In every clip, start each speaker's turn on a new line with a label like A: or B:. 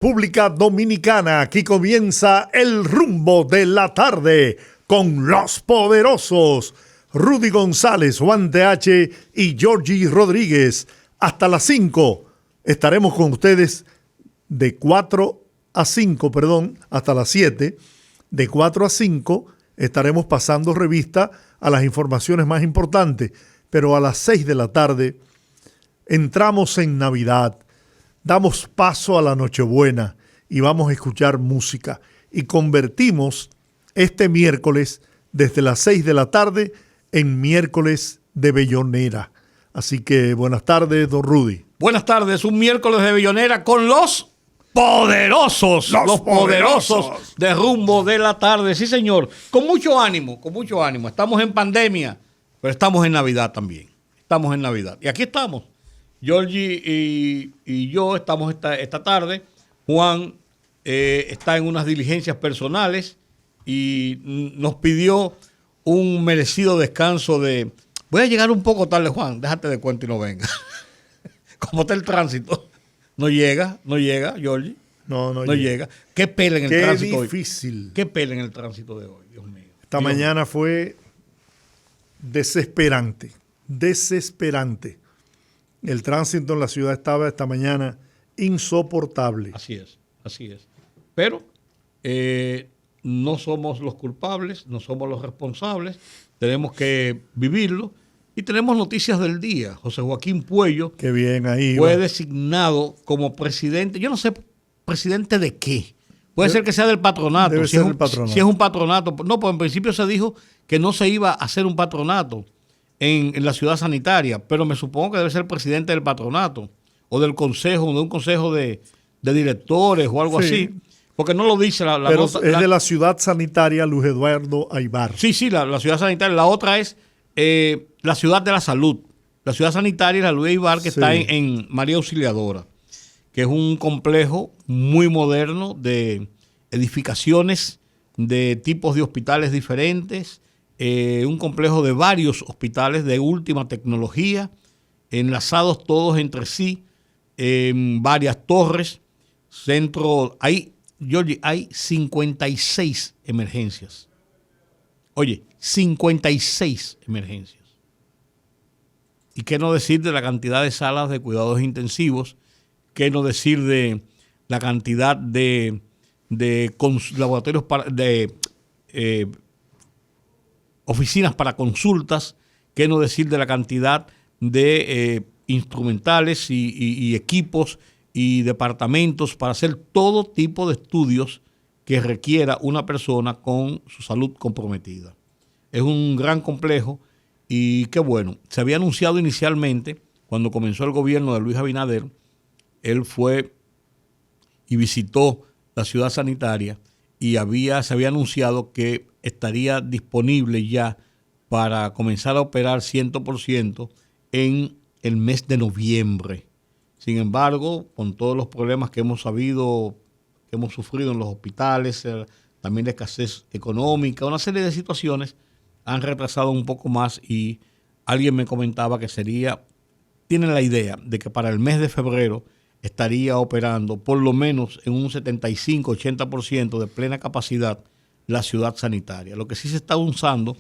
A: República Dominicana. Aquí comienza el rumbo de la tarde con los poderosos Rudy González, Juan TH y Georgie Rodríguez. Hasta las 5 estaremos con ustedes de 4 a 5, hasta las 7. De 4 a 5 estaremos pasando revista a las informaciones más importantes, pero a las 6 de la tarde entramos en Navidad. Damos paso a la Nochebuena y vamos a escuchar música. Y convertimos este miércoles desde las 6 de la tarde en miércoles de Bellonera. Así que buenas tardes, don Rudy.
B: Buenas tardes, un miércoles de Bellonera con los poderosos. Los poderosos de rumbo de la tarde. Sí, señor. Con mucho ánimo, con mucho ánimo. Estamos en pandemia, pero estamos en Navidad también. Estamos en Navidad. Y aquí estamos. Georgie y yo estamos esta tarde. Juan está en unas diligencias personales y nos pidió un merecido descanso de... Voy a llegar un poco tarde, Juan. Déjate de cuento y no venga. ¿Cómo está el tránsito? No llega, Georgie.
A: No
B: llega. ¿Qué pela en el tránsito hoy?
A: Qué difícil.
B: ¿Qué pela en el tránsito de hoy, Dios mío?
A: Esta mañana fue desesperante. El tránsito en la ciudad estaba esta mañana insoportable.
B: Así es. Pero no somos los culpables, no somos los responsables, tenemos que vivirlo y tenemos noticias del día. José Joaquín Puello
A: Qué bien ahí
B: fue designado como presidente, yo no sé, ¿presidente de qué? Puede ser que sea del patronato.
A: Debe ser del patronato.
B: Si es un patronato. No, pues en principio se dijo que no se iba a hacer un patronato en la ciudad sanitaria, pero me supongo que debe ser presidente del patronato o del consejo, de un consejo de directores o algo así, porque no lo dice la
A: pero
B: nota.
A: Es de la ciudad sanitaria Luis Eduardo Aybar.
B: Sí, la ciudad sanitaria. La otra es la ciudad de la salud. La ciudad sanitaria es la Luis Aybar, que está en María Auxiliadora, que es un complejo muy moderno de edificaciones, de tipos de hospitales diferentes, un complejo de varios hospitales de última tecnología, enlazados todos entre sí, varias torres, centro. Georgie, hay 56 emergencias. Oye, 56 emergencias. ¿Y qué no decir de la cantidad de salas de cuidados intensivos? ¿Qué no decir de la cantidad de laboratorios oficinas para consultas? ¿Qué no decir de la cantidad de instrumentales y equipos y departamentos para hacer todo tipo de estudios que requiera una persona con su salud comprometida? Es un gran complejo y qué bueno. Se había anunciado inicialmente, cuando comenzó el gobierno de Luis Abinader, él fue y visitó la ciudad sanitaria y se había anunciado que estaría disponible ya para comenzar a operar 100% en el mes de noviembre. Sin embargo, con todos los problemas que hemos sabido, que hemos sufrido en los hospitales, también la escasez económica, una serie de situaciones han retrasado un poco más y alguien me comentaba que tienen la idea de que para el mes de febrero estaría operando por lo menos en un 75-80% de plena capacidad la ciudad sanitaria. Lo que sí se está usando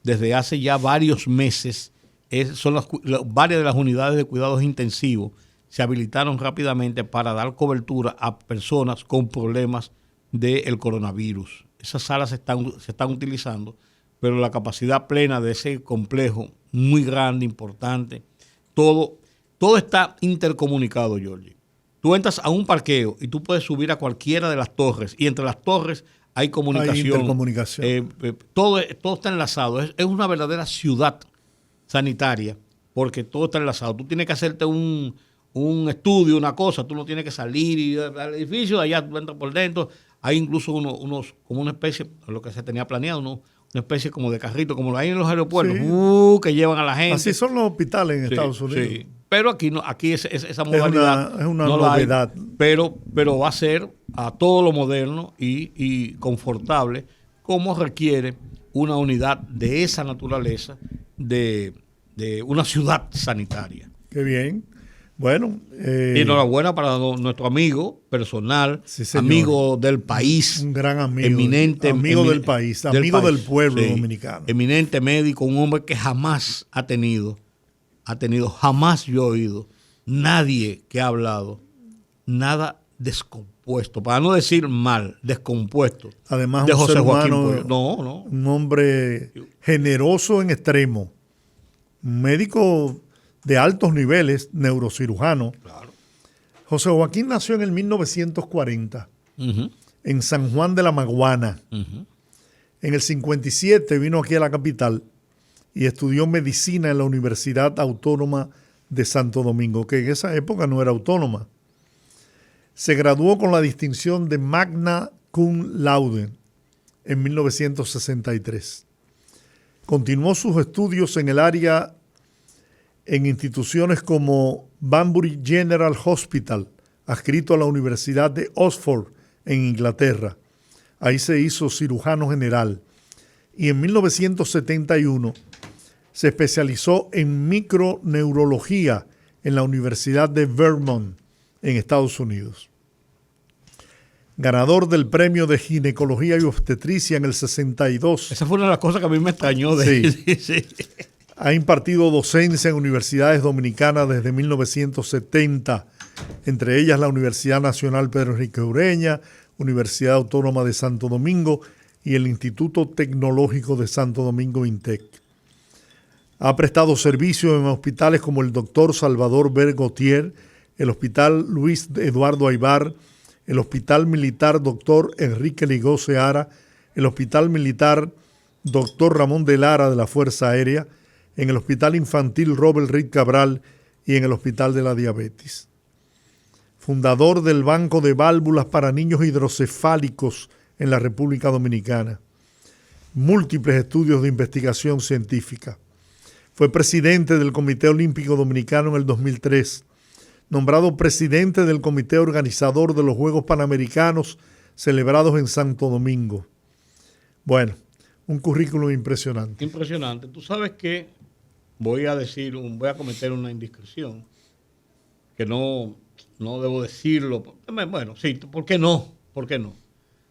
B: desde hace ya varios meses son varias de las unidades de cuidados intensivos se habilitaron rápidamente para dar cobertura a personas con problemas del coronavirus. Esas salas se están utilizando, pero la capacidad plena de ese complejo, muy grande, importante, todo está intercomunicado, Georgie. Tú entras a un parqueo y tú puedes subir a cualquiera de las torres y entre las torres hay comunicación.
A: Hay intercomunicación.
B: Todo está enlazado. Es una verdadera ciudad sanitaria porque todo está enlazado. Tú tienes que hacerte un estudio, una cosa. Tú no tienes que salir al edificio, de allá tú entras por dentro. Hay incluso unos como una especie, lo que se tenía planeado, una especie como de carrito, como lo hay en los aeropuertos, que llevan a la gente.
A: Así son los hospitales en Estados Unidos.
B: Sí. Pero aquí no, aquí esa modalidad
A: es una novedad.
B: Pero va a ser a todo lo moderno y confortable como requiere una unidad de esa naturaleza de una ciudad sanitaria.
A: Qué bien. Bueno.
B: Y enhorabuena para nuestro amigo personal,
A: sí, señor.
B: amigo del país.
A: Un gran amigo.
B: Eminente.
A: Amigo del país, amigo del pueblo dominicano.
B: Eminente médico, un hombre que jamás ha tenido, jamás yo he oído nadie que ha hablado nada descompuesto, para no decir mal, descompuesto.
A: Además,
B: de
A: un
B: José
A: ser
B: Joaquín
A: humano,
B: no.
A: Un hombre generoso en extremo, un médico de altos niveles, neurocirujano.
B: Claro.
A: José Joaquín nació en el 1940 en San Juan de la Maguana. En el 57 vino aquí a la capital y estudió medicina en la Universidad Autónoma de Santo Domingo, que en esa época no era autónoma. Se graduó con la distinción de Magna Cum Laude en 1963. Continuó sus estudios en el área en instituciones como Banbury General Hospital, adscrito a la Universidad de Oxford en Inglaterra. Ahí se hizo cirujano general. Y en 1971 se especializó en microneurología en la Universidad de Vermont, en Estados Unidos. Ganador del premio de ginecología y obstetricia en el 62.
B: Esa fue una de las cosas que a mí me extrañó de él.
A: Sí. Ha impartido docencia en universidades dominicanas desde 1970, entre ellas la Universidad Nacional Pedro Enrique Ureña, Universidad Autónoma de Santo Domingo y el Instituto Tecnológico de Santo Domingo, INTEC. Ha prestado servicio en hospitales como el Dr. Salvador Bergotier, el Hospital Luis Eduardo Aybar, el Hospital Militar Dr. Enrique Ligó Seara, el Hospital Militar Dr. Ramón de Lara de la Fuerza Aérea, en el Hospital Infantil Robert Reed Cabral y en el Hospital de la Diabetes. Fundador del Banco de Válvulas para Niños Hidrocefálicos en la República Dominicana. Múltiples estudios de investigación científica. Fue presidente del Comité Olímpico Dominicano en el 2003. Nombrado presidente del comité organizador de los Juegos Panamericanos celebrados en Santo Domingo. Bueno, un currículum impresionante.
B: Impresionante. Tú sabes que voy a cometer una indiscreción que no debo decirlo. Bueno, sí, ¿por qué no? ¿Por qué no?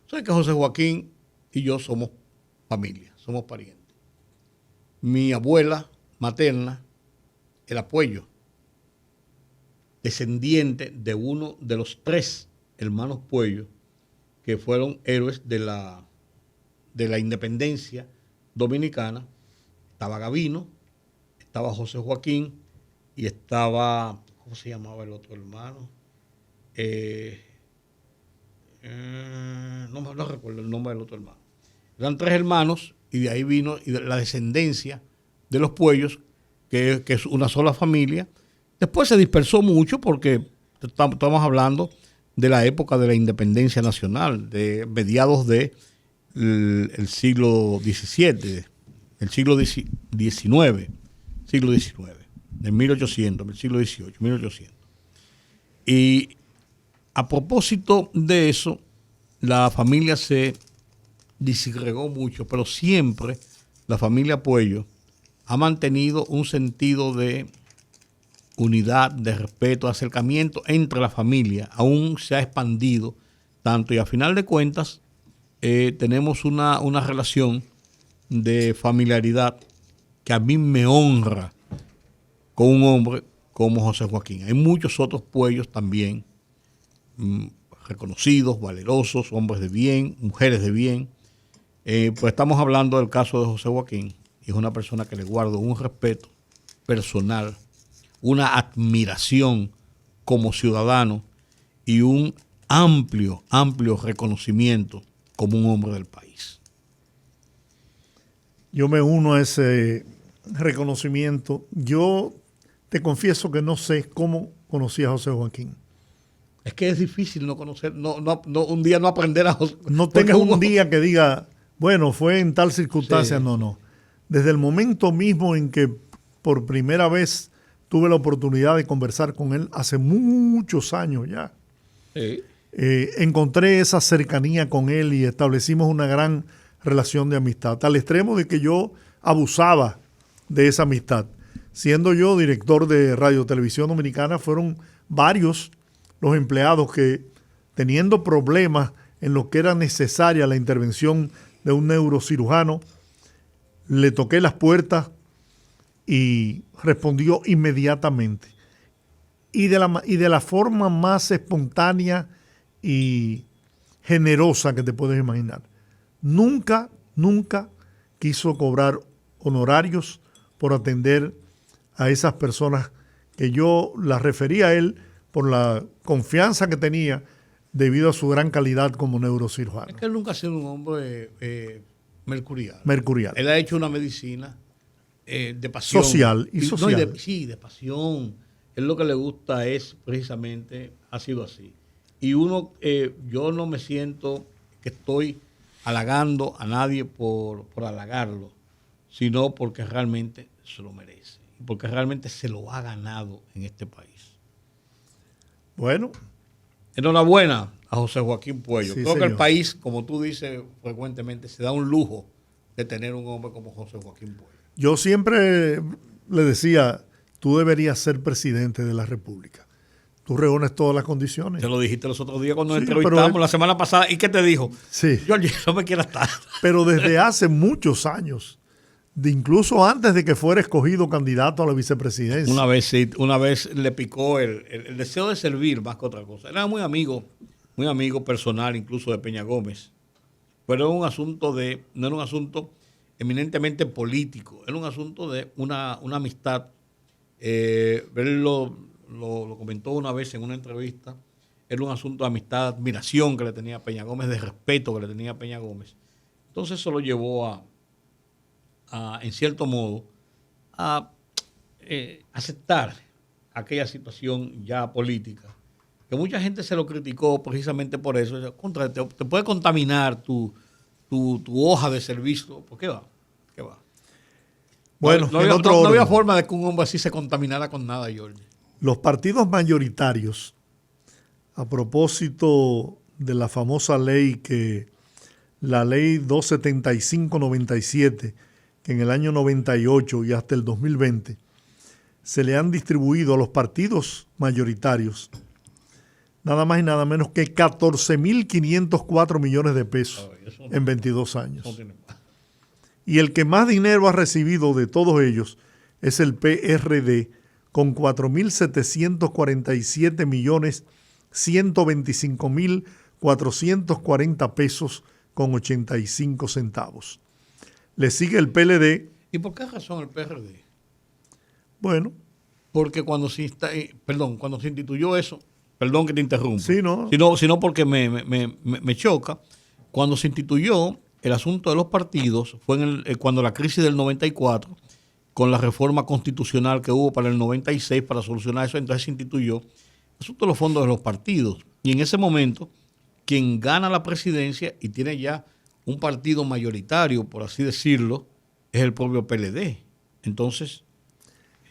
B: Sabes que José Joaquín y yo somos familia, somos parientes. Mi abuela materna era Puello, descendiente de uno de los 3 hermanos Puello que fueron héroes de la independencia dominicana. Estaba Gavino, estaba José Joaquín y estaba, ¿cómo se llamaba el otro hermano? No recuerdo el nombre del otro hermano. Eran 3 hermanos y de ahí vino la descendencia de los Puellos, que es una sola familia. Después se dispersó mucho porque estamos hablando de la época de la independencia nacional, de mediados del siglo XVII, el siglo XIX, del 1800, el siglo XVIII, 1800. Y a propósito de eso, la familia se disgregó mucho, pero siempre la familia Puello ha mantenido un sentido de unidad, de respeto, de acercamiento entre la familia. Aún se ha expandido tanto y a final de cuentas tenemos una relación de familiaridad que a mí me honra con un hombre como José Joaquín. Hay muchos otros Puellos también reconocidos, valerosos, hombres de bien, mujeres de bien. Pues estamos hablando del caso de José Joaquín y es una persona que le guardo un respeto personal, una admiración como ciudadano y un amplio reconocimiento como un hombre del país.
A: Yo me uno a ese reconocimiento. Yo te confieso que no sé cómo conocí a José Joaquín.
B: Es que es difícil no conocer, un día no aprender a José.
A: No tengas un día que diga, bueno, fue en tal circunstancia. Sí. No. Desde el momento mismo en que por primera vez tuve la oportunidad de conversar con él, hace muchos años ya, sí. Encontré esa cercanía con él y establecimos una gran relación de amistad, al extremo de que yo abusaba de esa amistad. siendo yo director de Radio Televisión Dominicana, fueron varios los empleados que, teniendo problemas en lo que era necesaria la intervención de un neurocirujano, le toqué las puertas y respondió inmediatamente. Y de la forma más espontánea y generosa que te puedes imaginar. Nunca quiso cobrar honorarios por atender a esas personas que yo las refería a él por la confianza que tenía debido a su gran calidad como neurocirujano.
B: Es que él nunca ha sido un hombre mercurial. Él ha hecho una medicina de pasión.
A: Social y social.
B: No, de pasión. Él lo que le gusta es precisamente, ha sido así. Y yo no me siento que estoy halagando a nadie por halagarlo, sino porque realmente se lo merece. Y porque realmente se lo ha ganado en este país.
A: Bueno.
B: Enhorabuena a José Joaquín Puello.
A: Sí,
B: Creo que
A: señor.
B: el país, como tú dices frecuentemente, se da un lujo de tener un hombre como José Joaquín Puello.
A: Yo siempre le decía, tú deberías ser presidente de la República. Tú reúnes todas las condiciones.
B: Te lo dijiste los otros días cuando nos
A: Sí,
B: entrevistamos la semana pasada. ¿Y qué te dijo?
A: Sí.
B: Yo no me quiero estar.
A: Pero desde hace muchos años, incluso antes de que fuera escogido candidato a la vicepresidencia.
B: Una vez le picó el deseo de servir más que otra cosa. Era muy amigo personal incluso de Peña Gómez. Pero era un asunto no era un asunto eminentemente político, era un asunto de una amistad. Él lo comentó una vez en una entrevista. Era un asunto de amistad, admiración que le tenía a Peña Gómez, de respeto que le tenía a Peña Gómez. Entonces eso lo llevó en cierto modo, a aceptar aquella situación ya política, que mucha gente se lo criticó precisamente por eso. Te puede contaminar tu hoja de servicio. ¿Por qué va?
A: Bueno,
B: no había forma de que un hombre así se contaminara con nada, Jorge.
A: Los partidos mayoritarios, a propósito de la famosa ley la ley 275-97, que en el año 98 y hasta el 2020 se le han distribuido a los partidos mayoritarios nada más y nada menos que 14.504 millones de pesos en 22 años. Y el que más dinero ha recibido de todos ellos es el PRD, con 4.747.125.440 pesos con 85 centavos. Le sigue el PLD.
B: ¿Y por qué razón el PRD?
A: Bueno.
B: Porque cuando se instituyó eso, perdón que te interrumpa,
A: sí, no.
B: sino porque me choca, cuando se instituyó el asunto de los partidos, fue cuando la crisis del 94, con la reforma constitucional que hubo para el 96 para solucionar eso, entonces se instituyó el asunto de los fondos de los partidos. Y en ese momento, quien gana la presidencia y tiene ya un partido mayoritario, por así decirlo, es el propio PLD. Entonces,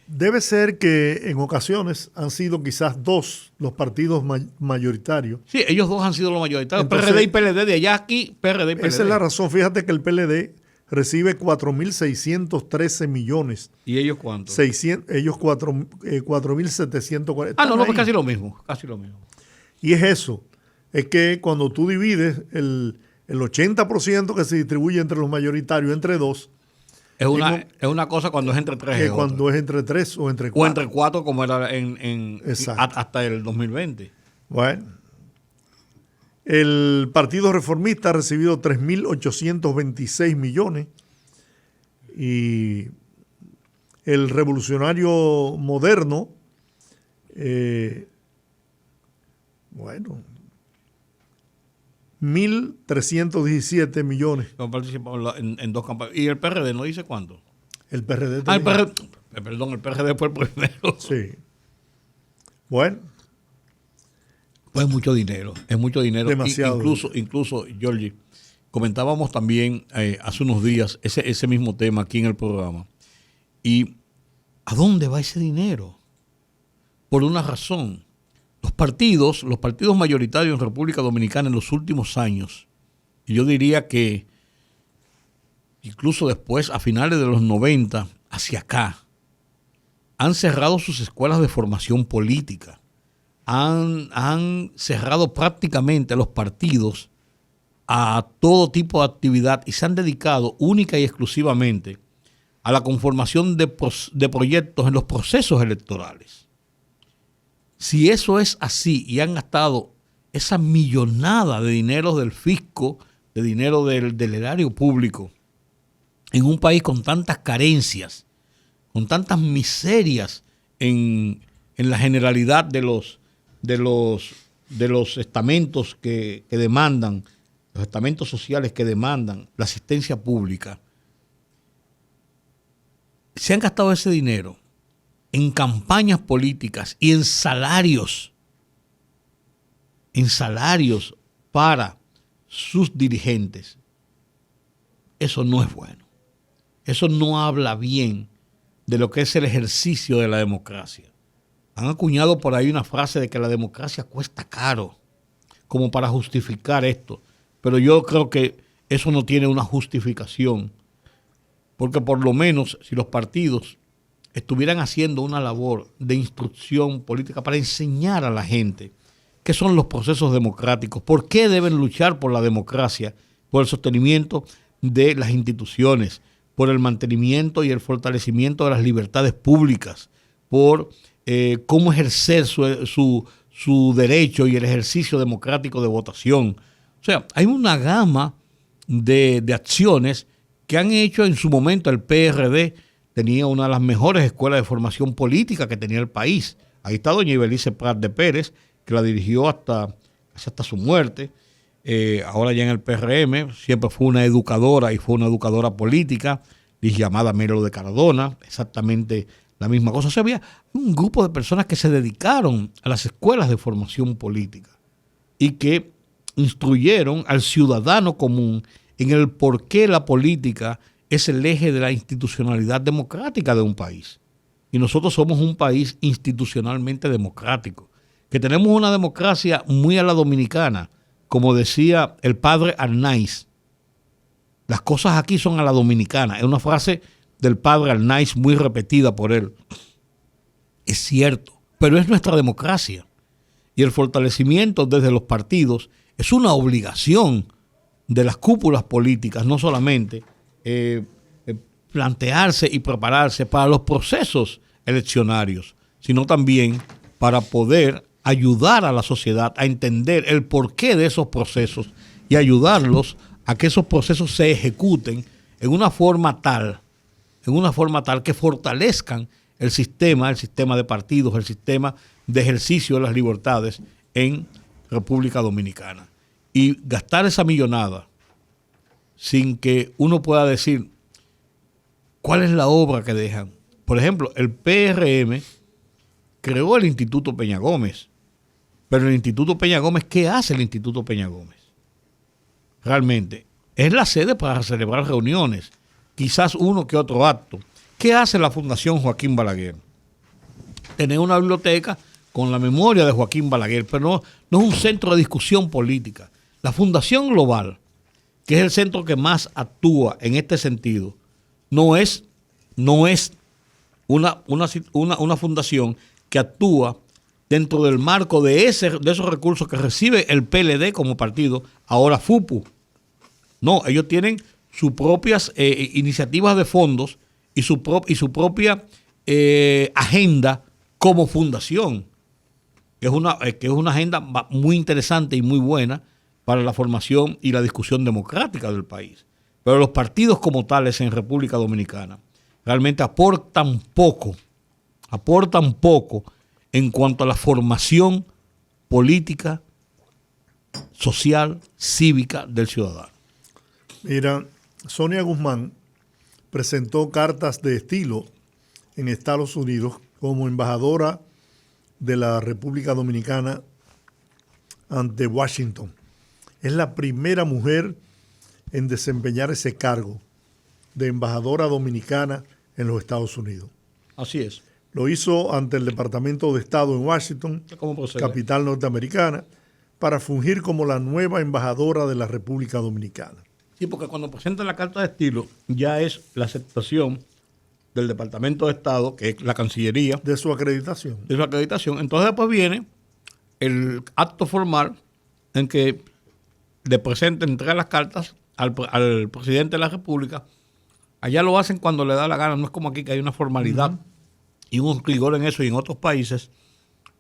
A: debe ser que en ocasiones han sido quizás dos los partidos mayoritarios.
B: Sí, ellos dos han sido los mayoritarios.
A: Entonces,
B: PRD y PLD, de allá aquí, PRD y PLD.
A: Esa es la razón. Fíjate que el PLD recibe 4.613 millones.
B: ¿Y ellos cuántos?
A: 4.740.
B: No, pues casi lo mismo.
A: Y es eso. Es que cuando tú divides el 80% que se distribuye entre los mayoritarios entre dos,
B: es una cosa cuando es entre tres.
A: Que cuando es entre tres o entre cuatro.
B: O entre cuatro, como era hasta el 2020.
A: Bueno. El Partido Reformista ha recibido 3.826 millones y el Revolucionario Moderno, 1.317 millones.
B: Participado en dos campañas. ¿Y el PRD no dice cuánto?
A: El PRD.
B: El PRD fue el primero.
A: Sí. Bueno.
B: Pues es mucho dinero.
A: Demasiado.
B: Incluso, Georgie, comentábamos también hace unos días ese mismo tema aquí en el programa. ¿Y a dónde va ese dinero? Por una razón. Los partidos mayoritarios en República Dominicana en los últimos años, y yo diría que incluso después, a finales de los 90, hacia acá, han cerrado sus escuelas de formación política, han cerrado prácticamente los partidos a todo tipo de actividad y se han dedicado única y exclusivamente a la conformación de proyectos en los procesos electorales. Si eso es así y han gastado esa millonada de dinero del fisco, de dinero del erario público, en un país con tantas carencias, con tantas miserias en la generalidad de los estamentos que demandan, los estamentos sociales que demandan la asistencia pública, se han gastado ese dinero en campañas políticas y en salarios para sus dirigentes. Eso no es bueno. Eso no habla bien de lo que es el ejercicio de la democracia. Han acuñado por ahí una frase de que la democracia cuesta caro, como para justificar esto. Pero yo creo que eso no tiene una justificación, porque por lo menos si los partidos estuvieran haciendo una labor de instrucción política para enseñar a la gente qué son los procesos democráticos, por qué deben luchar por la democracia, por el sostenimiento de las instituciones, por el mantenimiento y el fortalecimiento de las libertades públicas, por cómo ejercer su derecho y el ejercicio democrático de votación. O sea, hay una gama de acciones que han hecho en su momento. El PRD tenía una de las mejores escuelas de formación política que tenía el país. Ahí está doña Ibelice Prat de Pérez, que la dirigió hasta su muerte. Ahora ya en el PRM, siempre fue una educadora y fue una educadora política, llamada Melo de Cardona, exactamente la misma cosa. O sea, había un grupo de personas que se dedicaron a las escuelas de formación política y que instruyeron al ciudadano común en el por qué la política es el eje de la institucionalidad democrática de un país. Y nosotros somos un país institucionalmente democrático, que tenemos una democracia muy a la dominicana, como decía el padre Arnaiz. Las cosas aquí son a la dominicana. Es una frase del padre Arnaiz muy repetida por él. Es cierto, pero es nuestra democracia. Y el fortalecimiento desde los partidos es una obligación de las cúpulas políticas, no solamente plantearse y prepararse para los procesos eleccionarios, sino también para poder ayudar a la sociedad a entender el porqué de esos procesos y ayudarlos a que esos procesos se ejecuten en una forma tal que fortalezcan el sistema de partidos, el sistema de ejercicio de las libertades en República Dominicana. Y gastar esa millonada sin que uno pueda decir cuál es la obra que dejan. Por ejemplo, el PRM creó el Instituto Peña Gómez, pero el Instituto Peña Gómez, ¿qué hace el Instituto Peña Gómez? Realmente es la sede para celebrar reuniones, quizás uno que otro acto. ¿Qué hace la Fundación Joaquín Balaguer? Tener una biblioteca con la memoria de Joaquín Balaguer, pero no es un centro de discusión política. La Fundación Global, que es el centro que más actúa en este sentido, no es una fundación que actúa dentro del marco de esos recursos que recibe el PLD como partido, ahora FUPU. No, ellos tienen sus propias iniciativas de fondos y su propia agenda como fundación, que es una agenda muy interesante y muy buena para la formación y la discusión democrática del país. Pero los partidos como tales en República Dominicana realmente aportan poco en cuanto a la formación política, social, cívica del ciudadano.
A: Mira, Sonia Guzmán presentó cartas de estilo en Estados Unidos como embajadora de la República Dominicana ante Washington. Es la primera mujer en desempeñar ese cargo de embajadora dominicana en los Estados Unidos.
B: Así es.
A: Lo hizo ante el Departamento de Estado en Washington, capital norteamericana, para fungir como la nueva embajadora de la República Dominicana.
B: Sí, porque cuando presentan la carta de estilo ya es la aceptación del Departamento de Estado, que es la Cancillería,
A: de su acreditación.
B: de su acreditación. Entonces después viene el acto formal en que le presenten, entregan las cartas al presidente de la República. Allá lo hacen cuando le da la gana, no es como aquí que hay una formalidad y un rigor en eso y en otros países,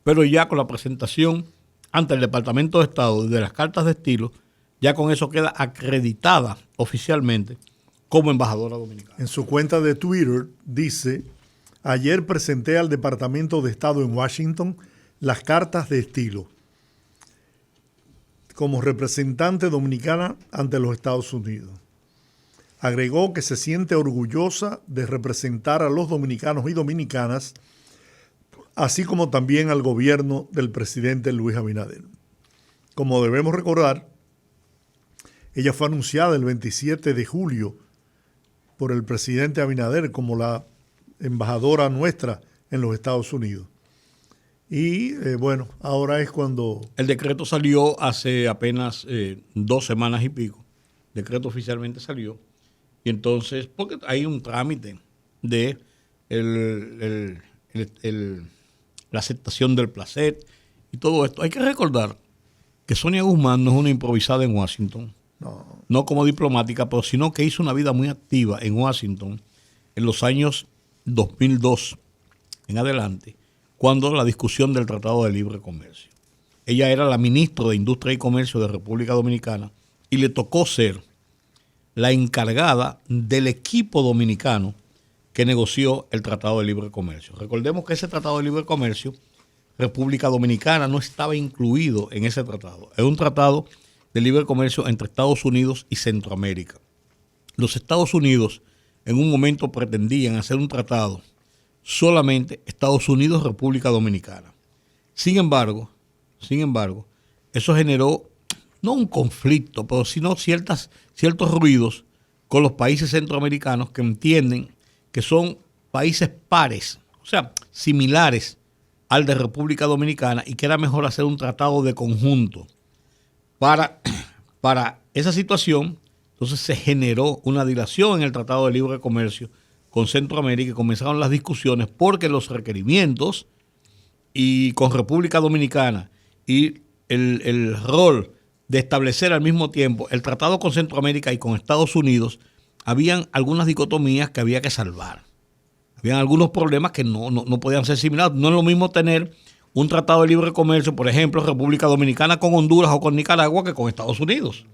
B: pero ya con la presentación ante el Departamento de Estado de las cartas de estilo, ya con eso queda acreditada oficialmente como embajadora dominicana.
A: En su cuenta de Twitter dice: ayer presenté al Departamento de Estado en Washington las cartas de estilo como representante dominicana ante los Estados Unidos. Agregó que se siente orgullosa de representar a los dominicanos y dominicanas, así como también al gobierno del presidente Luis Abinader. Como debemos recordar, ella fue anunciada el 27 de julio por el presidente Abinader como la embajadora nuestra en los Estados Unidos. Y bueno, ahora es cuando...
B: El decreto salió hace apenas 2 semanas y pico. El decreto oficialmente salió. Y entonces, porque hay un trámite de la aceptación del placet y todo esto. Hay que recordar que Sonia Guzmán no es una improvisada en Washington, no como diplomática, pero sino que hizo una vida muy activa en Washington en los años 2002 en adelante, cuando la discusión del Tratado de Libre Comercio. Ella era la ministra de Industria y Comercio de República Dominicana y le tocó ser la encargada del equipo dominicano que negoció el Tratado de Libre Comercio. Recordemos que ese Tratado de Libre Comercio, República Dominicana no estaba incluido en ese tratado. Es un tratado de libre comercio entre Estados Unidos y Centroamérica. Los Estados Unidos en un momento pretendían hacer un tratado solamente Estados Unidos, República Dominicana. Sin embargo, eso generó no un conflicto, pero sino ciertos ruidos con los países centroamericanos que entienden que son países pares, o sea, similares al de República Dominicana, y que era mejor hacer un tratado de conjunto. Para esa situación, entonces se generó una dilación en el Tratado de Libre Comercio con Centroamérica y comenzaron las discusiones porque los requerimientos y con República Dominicana y el rol de establecer al mismo tiempo el tratado con Centroamérica y con Estados Unidos, habían algunas dicotomías que había que salvar. Habían algunos problemas que no podían ser similares. No es lo mismo tener un tratado de libre comercio, por ejemplo, República Dominicana con Honduras o con Nicaragua, que con Estados Unidos.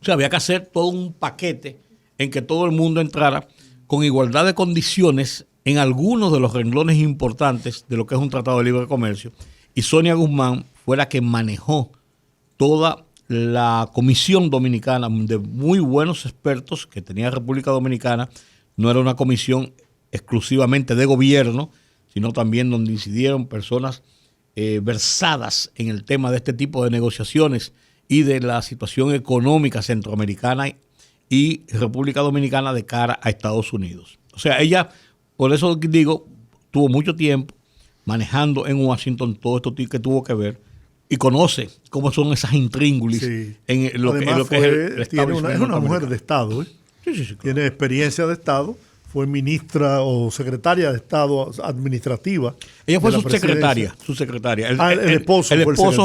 B: O sea, había que hacer todo un paquete en que todo el mundo entrara con igualdad de condiciones en algunos de los renglones importantes de lo que es un tratado de libre comercio. Y Sonia Guzmán fue la que manejó toda la comisión dominicana de muy buenos expertos que tenía República Dominicana. No era una comisión exclusivamente de gobierno, sino también donde incidieron personas versadas en el tema de este tipo de negociaciones y de la situación económica centroamericana y República Dominicana de cara a Estados Unidos. O sea, ella, por eso digo, tuvo mucho tiempo manejando en Washington todo esto que tuvo que ver y conoce cómo son esas intríngulis en lo que es el Estado.
A: Es una mujer de Estado, ¿eh?
B: Sí, claro.
A: Tiene experiencia de Estado, fue ministra o secretaria de Estado administrativa.
B: Ella fue su secretaria. El esposo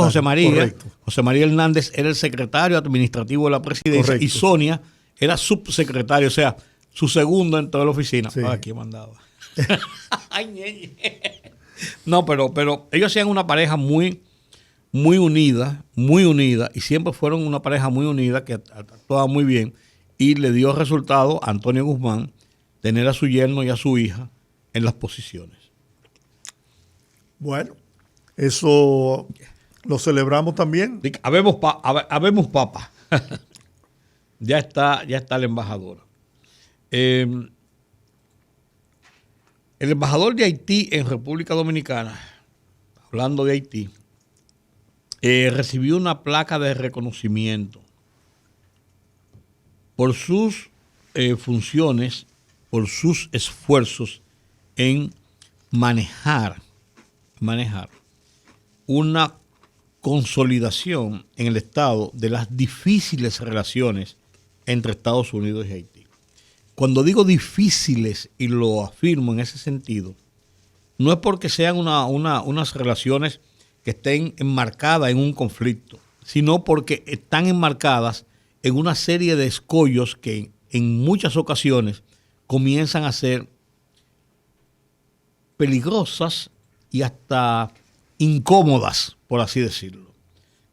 A: José María.
B: Correcto. José María Hernández era el secretario administrativo de la presidencia. Correcto. Y Sonia era subsecretario, o sea, su segundo en toda la oficina. Sí. ¿Quién mandaba? No, pero ellos hacían una pareja muy unida, y siempre fueron una pareja muy unida que actuaba muy bien, y le dio resultado a Antonio Guzmán tener a su yerno y a su hija en las posiciones.
A: Bueno, eso lo celebramos también.
B: Habemos papa. Ya está la embajadora. El embajador de Haití en República Dominicana, hablando de Haití, recibió una placa de reconocimiento por sus funciones, por sus esfuerzos en manejar una consolidación en el Estado de las difíciles relaciones entre Estados Unidos y Haití. cuando digo difíciles, y lo afirmo en ese sentido, no es porque sean unas relaciones que estén enmarcadas en un conflicto, sino porque están enmarcadas en una serie de escollos que en muchas ocasiones comienzan a ser peligrosas y hasta incómodas, por así decirlo.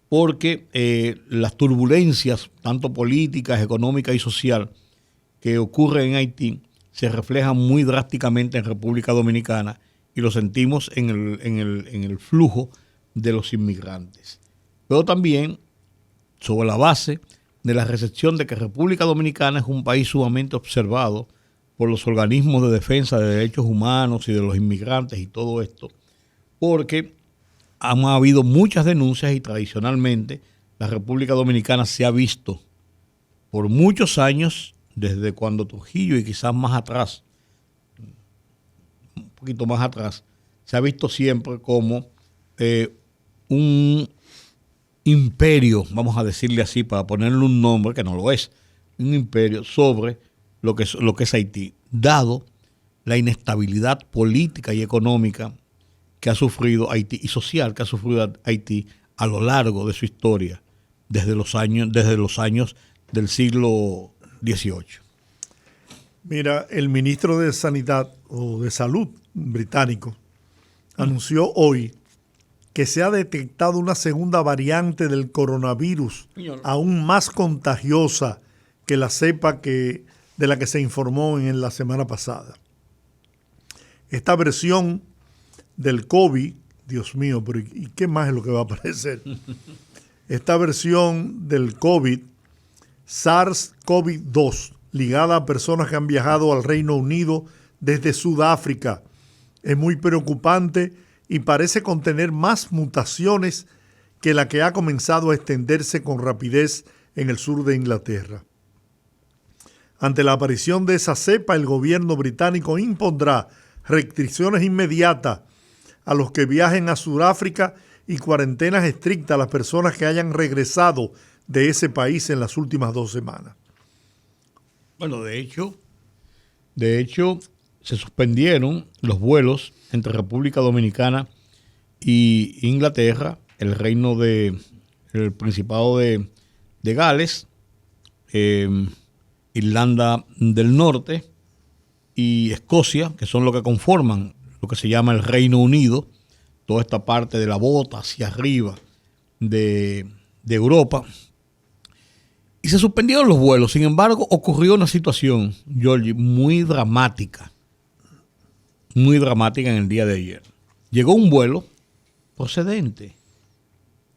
B: Porque las turbulencias, tanto políticas, económicas y sociales, que ocurren en Haití, se reflejan muy drásticamente en República Dominicana y lo sentimos en el flujo de los inmigrantes. Pero también sobre la base de la recepción de que República Dominicana es un país sumamente observado por los organismos de defensa de derechos humanos y de los inmigrantes y todo esto, porque han habido muchas denuncias y tradicionalmente la República Dominicana se ha visto por muchos años, desde cuando Trujillo y quizás más atrás, un poquito más atrás, se ha visto siempre como un imperio, vamos a decirle así, para ponerle un nombre que no lo es, un imperio sobre lo que es Haití, dado la inestabilidad política y económica que ha sufrido Haití y social que ha sufrido Haití a lo largo de su historia, desde los años del siglo XVIII.
A: Mira, el ministro de Sanidad o de Salud británico anunció hoy que se ha detectado una segunda variante del coronavirus, aún más contagiosa que la cepa de la que se informó en la semana pasada. Esta versión del COVID, Dios mío, pero ¿y qué más es lo que va a aparecer? Esta versión del COVID, SARS-CoV-2, ligada a personas que han viajado al Reino Unido desde Sudáfrica, es muy preocupante y parece contener más mutaciones que la que ha comenzado a extenderse con rapidez en el sur de Inglaterra. Ante la aparición de esa cepa, el gobierno británico impondrá restricciones inmediatas a los que viajen a Sudáfrica y cuarentenas estrictas a las personas que hayan regresado de ese país en las últimas 2 semanas.
B: Bueno, de hecho, se suspendieron los vuelos entre República Dominicana y Inglaterra, el Principado de Gales, Irlanda del Norte y Escocia, que son los que conforman lo que se llama el Reino Unido, toda esta parte de la bota hacia arriba de Europa. Y se suspendieron los vuelos. Sin embargo, ocurrió una situación, Georgie, muy dramática en el día de ayer. Llegó un vuelo procedente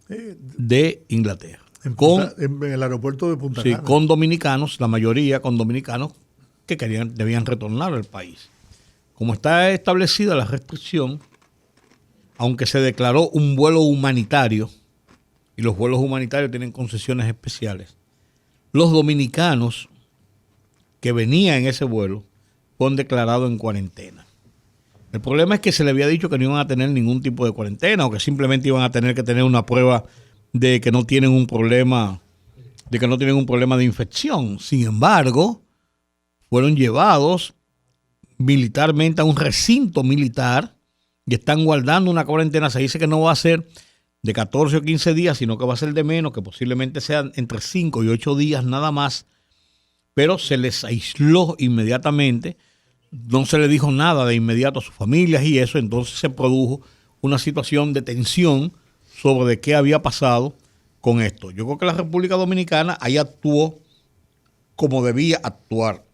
B: de Inglaterra.
A: En el aeropuerto de Punta Cana.
B: Sí, con dominicanos, la mayoría con dominicanos que debían retornar al país. Como está establecida la restricción, aunque se declaró un vuelo humanitario, y los vuelos humanitarios tienen concesiones especiales, los dominicanos que venían en ese vuelo fueron declarados en cuarentena. El problema es que se le había dicho que no iban a tener ningún tipo de cuarentena o que simplemente iban a tener que tener una prueba de que no tienen un problema de infección. Sin embargo, fueron llevados militarmente a un recinto militar y están guardando una cuarentena. Se dice que no va a ser de 14 o 15 días, sino que va a ser de menos, que posiblemente sean entre 5 y 8 días nada más, pero se les aisló inmediatamente, no se le dijo nada de inmediato a sus familias y eso, entonces se produjo una situación de tensión sobre de qué había pasado con esto. Yo creo que la República Dominicana ahí actuó como debía actuar,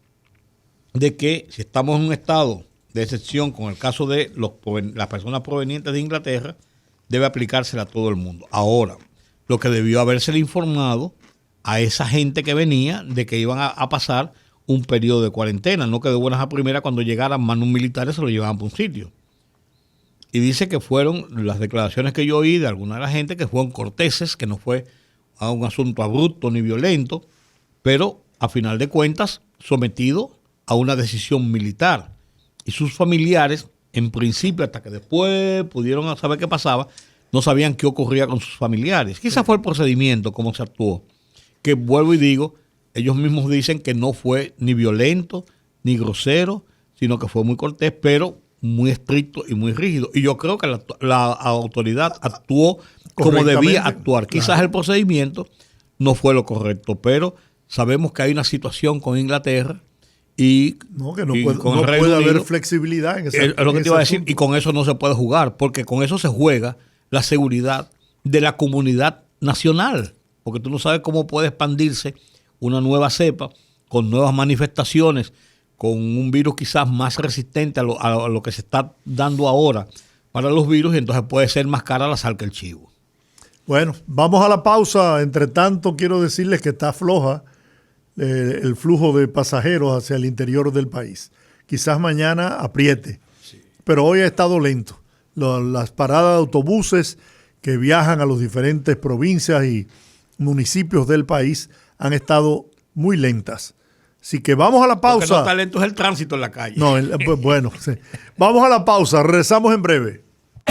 B: de que si estamos en un estado de excepción con el caso de las personas provenientes de Inglaterra, debe aplicársela a todo el mundo. Ahora, lo que debió habérsele informado a esa gente que venía de que iban a pasar un periodo de cuarentena, no que de buenas a primeras cuando llegaran manos militares se lo llevaban por un sitio. Y dice que fueron las declaraciones que yo oí de alguna de la gente que fueron corteses, que no fue a un asunto abrupto ni violento, pero a final de cuentas sometido a una decisión militar. Y sus familiares, en principio, hasta que después pudieron saber qué pasaba, no sabían qué ocurría con sus familiares. Quizás fue el procedimiento, cómo se actuó. Que vuelvo y digo, ellos mismos dicen que no fue ni violento ni grosero, sino que fue muy cortés, pero muy estricto y muy rígido. Y yo creo que la autoridad actuó como debía actuar. Quizás
A: claro,
B: el procedimiento no fue lo correcto, pero sabemos que hay una situación con Inglaterra y,
A: no, que no
B: y
A: puede,
B: con
A: no
B: el Reino
A: puede haber
B: Unido.
A: flexibilidad en ese
B: Es lo que
A: en
B: te iba a
A: ese
B: decir,
A: asunto.
B: y con eso no se puede jugar, porque con eso se juega la seguridad de la comunidad nacional, porque tú no sabes cómo puede expandirse una nueva cepa con nuevas manifestaciones, con un virus quizás más resistente a lo que se está dando ahora para los virus, y entonces puede ser más cara la sal que el chivo.
A: Bueno, vamos a la pausa. Entre tanto, quiero decirles que está floja el flujo de pasajeros hacia el interior del país. Quizás mañana apriete, pero hoy ha estado lento. Las paradas de autobuses que viajan a las diferentes provincias y municipios del país han estado muy lentas. Así que vamos a la pausa.
B: Lo que no está lento es el tránsito en la calle.
A: No, pues bueno, sí. Vamos a la pausa. Regresamos en breve.